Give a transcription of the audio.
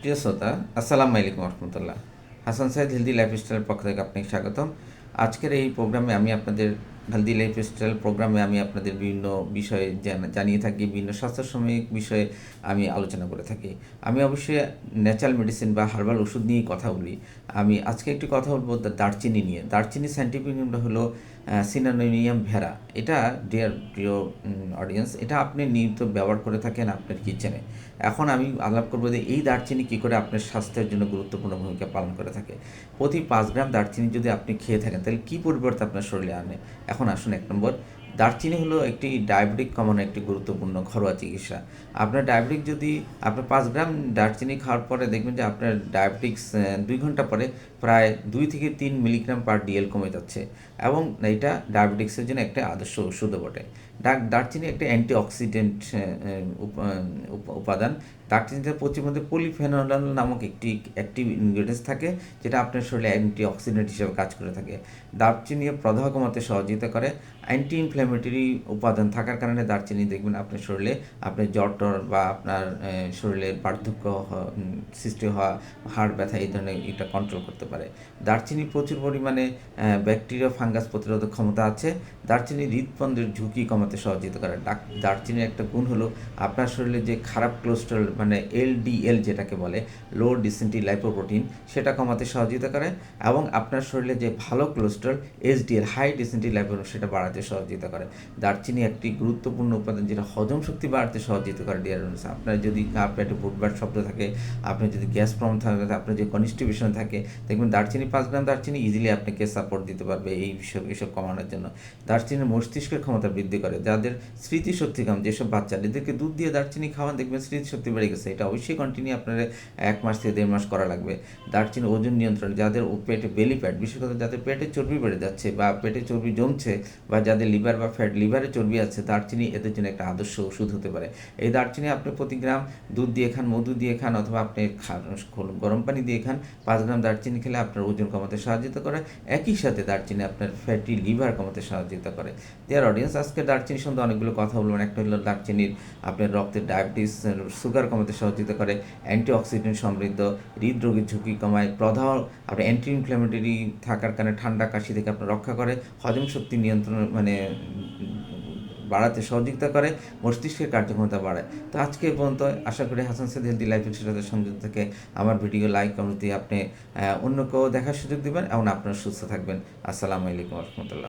প্রিয় শ্রোতা, আসসালামু আলাইকুম রহমতুল্লাহ। হাসান সাইদ হেলদি লাইফস্টাইলের পক্ষ থেকে আপনাকে স্বাগতম। আজকের এই প্রোগ্রামে আমি আপনাদের হেলদি লাইফস্টাইল প্রোগ্রামে আমি আপনাদের বিভিন্ন বিষয়ে জানিয়ে থাকি, বিভিন্ন স্বাস্থ্যসম্মত বিষয়ে আমি আলোচনা করে থাকি। আমি অবশ্যই ন্যাচারাল মেডিসিন বা হার্বাল ওষুধ নিয়েই কথা বলি। আমি আজকে একটি কথা বলবো দারচিনি নিয়ে। দারচিনি সাইন্টিফিক নেমটা হলো সিনানোনিয়াম ভেরা। এটা ডিয়ার প্রিয় অডিয়েন্স, এটা আপনি নিয়মিত ব্যবহার করে থাকেন আপনার কিচেনে। এখন আমি আলাপ করবো যে এই দারচিনি কী করে আপনার স্বাস্থ্যের জন্য গুরুত্বপূর্ণ ভূমিকা পালন করে থাকে। প্রতি 5 গ্রাম দারচিনি যদি আপনি খেয়ে থাকেন তাহলে কী পরিবর্তন আপনার শরীরে আনে। এখন আসুন, 1 নম্বর, দারচিনি হলো একটি ডায়াবেটিক কমানোর একটি গুরুত্বপূর্ণ ঘরোয়া চিকিৎসা। আপনার ডায়াবেটিক যদি আপনি 5 গ্রাম দারচিনি খাওয়ার পরে দেখবেন যে আপনার ডায়াবেটিক্স 2 ঘন্টা পরে প্রায় 2 থেকে 3 মিলিগ্রাম/ডিএল কমে যাচ্ছে, এবং এটা ডায়াবেটিক্সের জন্য একটা আদর্শ ওষুধও বটে। দারচিনি একটা অ্যান্টিঅক্সিডেন্ট উপাদান। দারচিনিতে প্রচুর মধ্যে পলিফেনল নামক একটি অ্যাক্টিভ ইনগ্রেডিয়েন্টস থাকে, যেটা আপনার শরীরে অ্যান্টিঅক্সিডেন্ট হিসেবে কাজ করে থাকে। দারচিনি প্রদাহ কমাতে সহযোগিতা করে। অ্যান্টি ইনফ্ল্যামেটরি উপাদান থাকার কারণে দারচিনি দেখবেন আপনার শরীরে আপনার জ্বর টর বা আপনার শরীরে বার্ধক্য সৃষ্টি হওয়া, হাড় ব্যথা, এই ধরনের এটা কন্ট্রোল করতে পারে। দারচিনি প্রচুর পরিমাণে ব্যাকটেরিয়া ফাঙ্গাস প্রতিরোধক ক্ষমতা আছে। দারচিনি হৃদপন্দের ঝুঁকি কমাতে সহযোগিতা করে। দারচিনির একটা গুণ হলো আপনার শরীরে যে খারাপ কোলেস্টেরল মানে এলডিএল যেটাকে বলে, লো ডেনসিটি লাইপোপ্রোটিন, সেটা কমাতে সহযোগিতা করে, এবং আপনার শরীরে যে ভালো cholesterol HDL high density lipoprotein সেটা বাড়াতে সহযোগিতা করে। দারচিনি একটি গুরুত্বপূর্ণ উপাদান যেটা হজম শক্তি বাড়াতে সহযোগিতা করে। ডিয়ার অডিয়েন্স, আপনার যদি পেটে বুটবার শব্দ থাকে, আপনার যদি গ্যাস প্রবলেম থাকে, আপনার যে কনস্টিপেশন থাকে, দেখবেন দারচিনি 5 গ্রাম দারচিনি ইজিলি আপনাকে সাপোর্ট দিতে পারবে এই এসব কমানোর জন্য। দারচিনি মস্তিষ্কের ক্ষমতা বৃদ্ধি করে। যাদের স্মৃতিশক্তি কম, যেসব বাচ্চারা এদেরকে দুধ দিয়ে দারচিনি খাওয়ান, দেখবেন স্মৃতিশক্তি বেড়ে গেছে। এটা অবশ্যই কন্টিনিউ আপনার 1 মাস থেকে 1.5 মাস করা লাগবে। দারচিনি ওজন নিয়ন্ত্রণ, যাদের পেটে বেলি ফ্যাট, বিশেষ করে যাদের পেটে চর্বি বেড়ে যাচ্ছে বা পেটে চর্বি জমছে, বা যাদের লিভার বা ফ্যাট লিভারে চর্বি আছে, দারচিনি এদের জন্য একটা আদর্শ ওষুধ হতে পারে। এই দারচিনি আপনি প্রতি গ্রাম দুধ দিয়ে খান, মধু দিয়ে খান, অথবা আপনি গরম পানি দিয়ে খান। 5 গ্রাম দারচিনি খেলে আপনার ওজন কমাতে সাহায্য করে। একই সাথে দারচিনি আপনার ফ্যাটি লিভার কমাতে সহযোগিতা করে। ডিয়ার অডিয়েন্স, আজকে দারচিনির সঙ্গে অনেকগুলো কথা বলবেন। একটা হলো দারচিনির আপনার রক্তের ডায়াবেটিস, সুগার কমাতে সহযোগিতা করে, অ্যান্টিঅক্সিডেন্ট সমৃদ্ধ, হৃদরোগের ঝুঁকি কমায়, প্রদাহ আপনার অ্যান্টি ইনফ্ল্যামেটরি থাকার কারণে ঠান্ডা কাশি থেকে আপনার রক্ষা করে, হজম শক্তি নিয়ন্ত্রণ বাড়াতে সহযোগিতা করে, মস্তিষ্কের কার্যক্ষমতা বাড়ায়। তো আজকে এই পর্যন্ত। আশা করি হাসান সাইদ হেলদি লাইফের সাথে সংযুক্ত থেকে আমার ভিডিও লাইক কমেন্ট দিয়ে আপনি অন্য কেউ দেখার সুযোগ দেবেন এবং আপনারা সুস্থ থাকবেন। আসসালামু আলাইকুম রহমতুল্লাহ।